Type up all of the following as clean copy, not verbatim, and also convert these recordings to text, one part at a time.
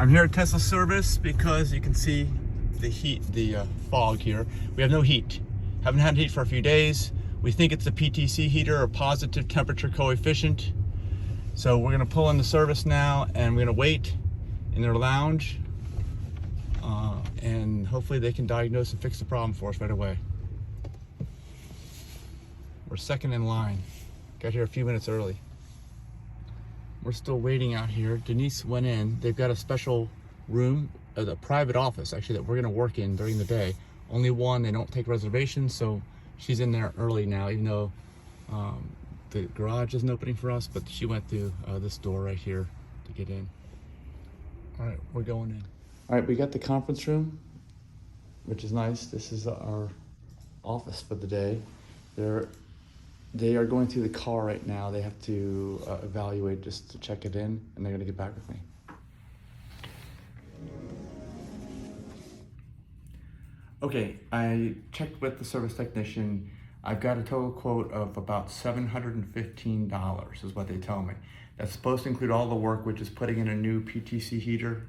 I'm here at Tesla service because you can see the heat, the fog here. We have no heat. Haven't had heat for a few days. We think it's the PTC heater, or positive temperature coefficient. So we're gonna pull in the service now and we're gonna wait in their lounge and hopefully they can diagnose and fix the problem for us right away. We're second in line. Got here a few minutes early. We're still waiting out here. Denise went in. They've got a special room, a private office actually, that we're gonna work in during the day. Only one, they don't take reservations, so she's in there early now, even though the garage isn't opening for us, but she went through this door right here to get in. All right, we're going in. All right, we got the conference room, which is nice. This is our office for the day. They are going through the car right now. They have to evaluate just to check it in, and they're gonna get back with me. Okay, I checked with the service technician. I've got a total quote of about $715 is what they tell me. That's supposed to include all the work, which is putting in a new PTC heater.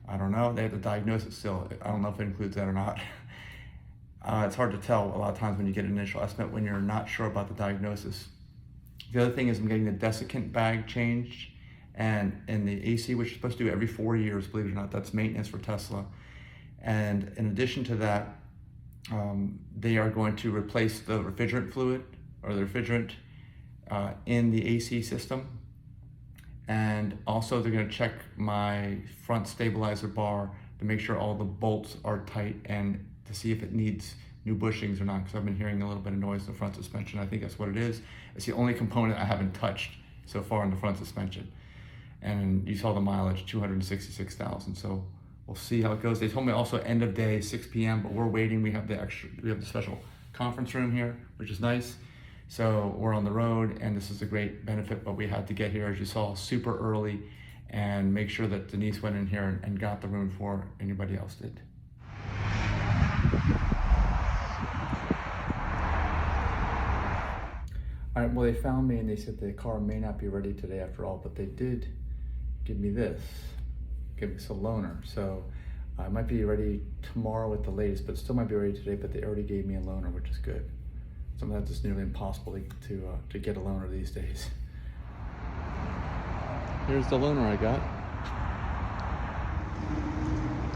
I don't know, they have to diagnose it still. I don't know if it includes that or not. It's hard to tell a lot of times when you get an initial estimate when you're not sure about the diagnosis. The other thing is I'm getting the Desiccant bag changed, and in the AC, which is supposed to do every 4 years, believe it or not, that's maintenance for Tesla. And in addition to that, they are going to replace the refrigerant fluid, or the refrigerant in the AC system. And also they're gonna check my front stabilizer bar to make sure all the bolts are tight and to see if it needs new bushings or not, because I've been hearing a little bit of noise in the front suspension. I think that's what it is. It's the only component I haven't touched so far in the front suspension. And you saw the mileage, 266,000. So we'll see how it goes. They told me also end of day, 6 p.m., but we're waiting. We have the special conference room here, which is nice. So we're on the road, and this is a great benefit, but we had to get here, as you saw, super early and make sure that Denise went in here and got the room before anybody else did. All right, well, they found me and they said the car may not be ready today after all, but they did give me this. Give us a loaner, so I might be ready tomorrow at the latest, but still might be ready today, but they already gave me a loaner, which is good. Sometimes it's nearly impossible to get a loaner these days. Here's the loaner I got.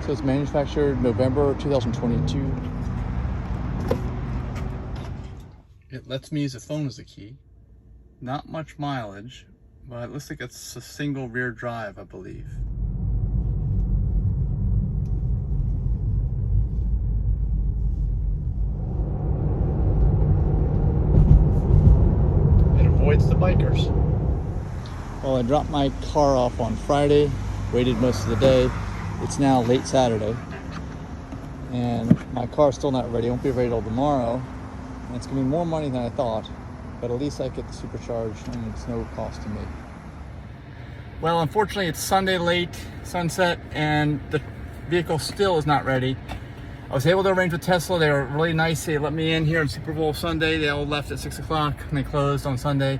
So it's manufactured November 2022. It lets me use a phone as a key. Not much mileage, but it looks like it's a single rear drive, I believe. Avoids the bikers. Well, I dropped my car off on Friday, waited most of the day. It's now late Saturday, and my car's still not ready. It won't be ready till tomorrow, and it's gonna be more money than I thought, but at least I get the supercharge, and it's no cost to me. Well, unfortunately, it's Sunday late, sunset, and the vehicle still is not ready. I was able to arrange with Tesla. They were really nice. They let me in here on Super Bowl Sunday. They all left at 6 o'clock and they closed on Sunday.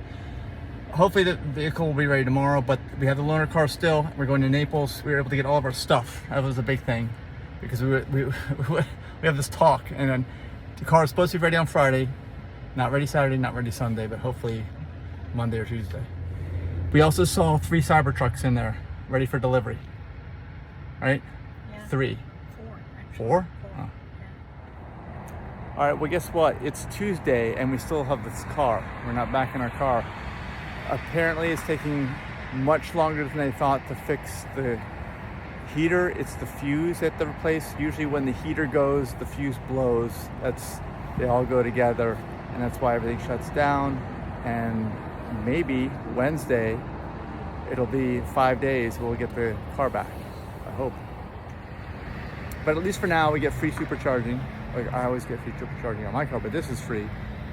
Hopefully the vehicle will be ready tomorrow, but we have the loaner car still. We're going to Naples. We were able to get all of our stuff. That was a big thing because we have this talk, and then the car is supposed to be ready on Friday. Not ready Saturday, not ready Sunday, but hopefully Monday or Tuesday. We also saw 3 Cybertrucks in there ready for delivery. Right? Yeah. 3. 4. Actually. 4? Oh. All right, well, guess what? It's Tuesday and we still have this car. We're not back in our car. Apparently it's taking much longer than they thought to fix the heater. It's the fuse that they replaced. Usually when the heater goes, the fuse blows. They all go together, and that's why everything shuts down. And maybe Wednesday, it'll be 5 days, we'll get the car back, I hope. But at least for now, we get free supercharging. Like, I always get free supercharging on my car, but this is free.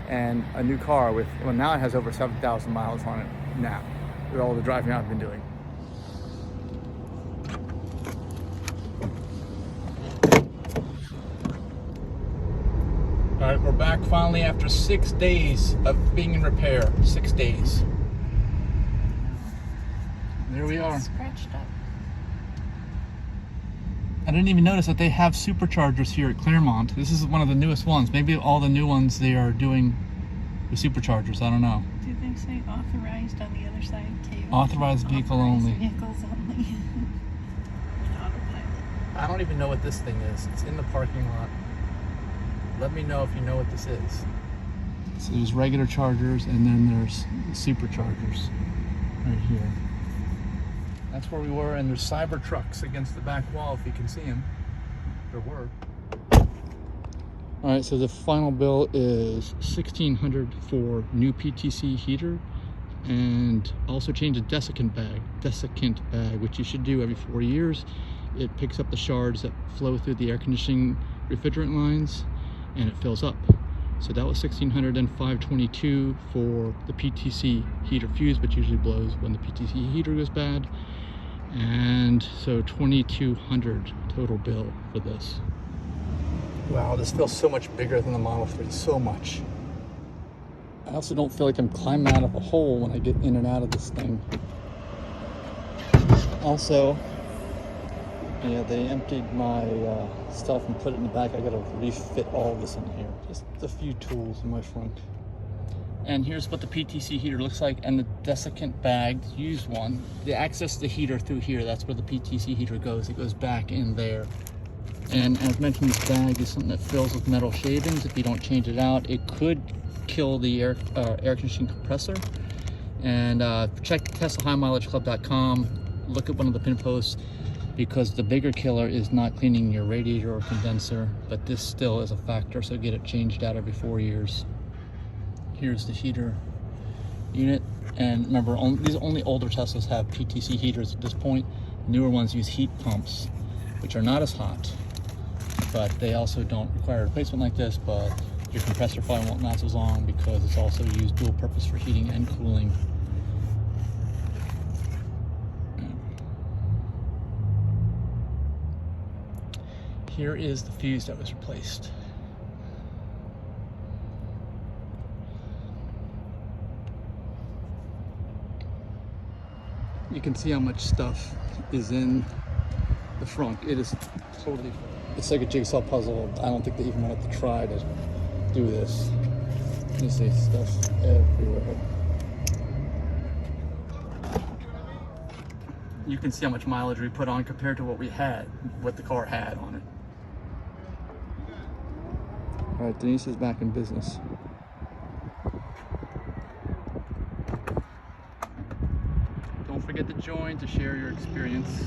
And a new car with, well, now it has over 7,000 miles on it now, with all the driving I've been doing. All right, we're back finally after 6 days of being in repair. 6 days. There we are. Scratched up. I didn't even notice that they have superchargers here at Claremont. This is one of the newest ones. Maybe all the new ones they are doing with superchargers. I don't know. Do they say authorized on the other side too? Authorized vehicle only. Vehicles only. Autopilot. I don't even know what this thing is. It's in the parking lot. Let me know if you know what this is. So there's regular chargers and then there's superchargers right here. That's where we were, and there's cyber trucks against the back wall if you can see them. There were. All right, so the final bill is $1,600 for new PTC heater, and also change the desiccant bag, which you should do every 4 years. It picks up the shards that flow through the air conditioning refrigerant lines, and it fills up. So that was $1,600, and $522 for the PTC heater fuse, which usually blows when the PTC heater goes bad. And so $2,200 total bill for this. Wow, this feels so much bigger than the Model 3, so much. I also don't feel like I'm climbing out of a hole when I get in and out of this thing. Also, yeah, they emptied my stuff and put it in the back. I gotta refit all of this in here. Just a few tools in my front. And here's what the PTC heater looks like, and the desiccant bag, used one. They access the heater through here. That's where the PTC heater goes. It goes back in there. And as mentioned, this bag is something that fills with metal shavings. If you don't change it out, it could kill the air conditioning compressor. And check TeslaHighMileageClub.com. Look at one of the pin posts, because the bigger killer is not cleaning your radiator or condenser, but this still is a factor, so get it changed out every 4 years. Here's the heater unit, and remember, only older Teslas have PTC heaters at this point. Newer ones use heat pumps, which are not as hot, but they also don't require a replacement like this, but your compressor probably won't last as long because it's also used dual purpose for heating and cooling. Here is the fuse that was replaced. You can see how much stuff is in the front. It is totally, it's like a jigsaw puzzle. I don't think they even wanted to try to do this. You see stuff everywhere. You can see how much mileage we put on compared to what we had, what the car had on it. All right, Denise is back in business. Don't forget to join to share your experience.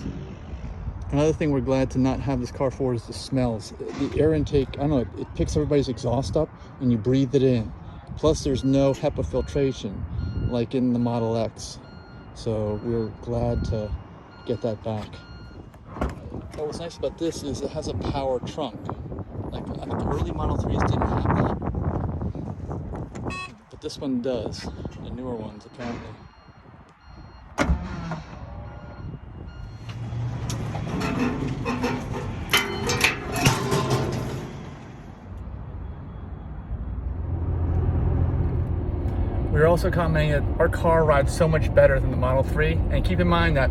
Another thing we're glad to not have this car for is the smells. The air intake, I don't know, it picks everybody's exhaust up and you breathe it in. Plus there's no HEPA filtration like in the Model X. So we're glad to get that back. But what's nice about this is it has a power trunk. Like I think the early Model 3s didn't have that. But this one does, the newer ones apparently. We're also commenting that our car rides so much better than the Model 3, and keep in mind that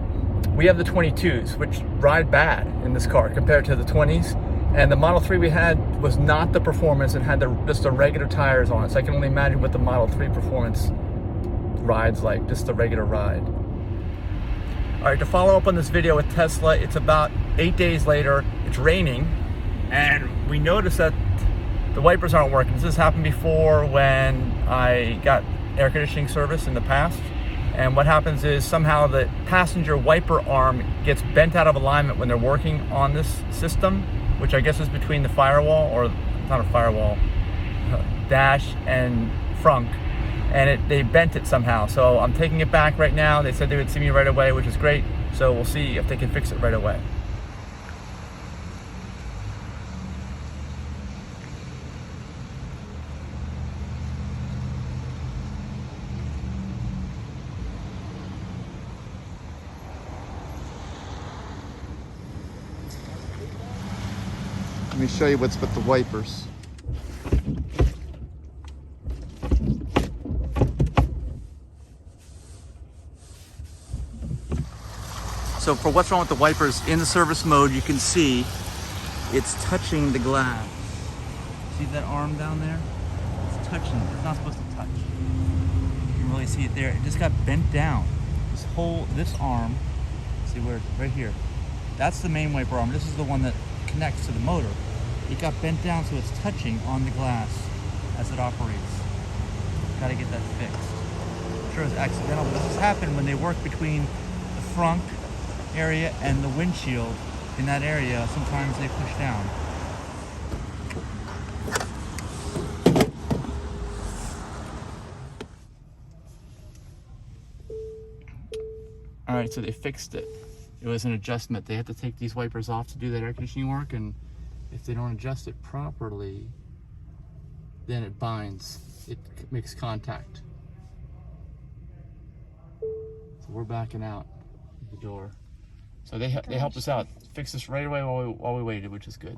we have the 22s, which ride bad in this car compared to the 20s, and the Model 3 we had was not the performance. It had just the regular tires on it, so I can only imagine what the Model 3 performance rides like, just the regular ride. All right, to follow up on this video with Tesla, it's about 8 days later, it's raining, and we noticed that the wipers aren't working. This has happened before when I got air conditioning service in the past, and what happens is somehow the passenger wiper arm gets bent out of alignment when they're working on this system, which I guess is between the firewall, or not a firewall, dash and frunk, and they bent it somehow. So I'm taking it back right now. They said they would see me right away, which is great, so we'll see if they can fix it right away. Let me show you what's with the wipers. So for what's wrong with the wipers, in the service mode, you can see it's touching the glass. See that arm down there? It's touching, it's not supposed to touch. You can really see it there. It just got bent down. This arm, see where, right here. That's the main wiper arm. This is the one that connects to the motor. It got bent down so it's touching on the glass as it operates. Gotta get that fixed. I'm sure it's accidental, but this has happened when they work between the front area and the windshield. In that area, sometimes they push down. All right, so they fixed it. It was an adjustment. They have to take these wipers off to do that air conditioning work, and if they don't adjust it properly, then it binds. It makes contact. So we're backing out the door. So they helped us out. Fix this right away while we waited, which is good.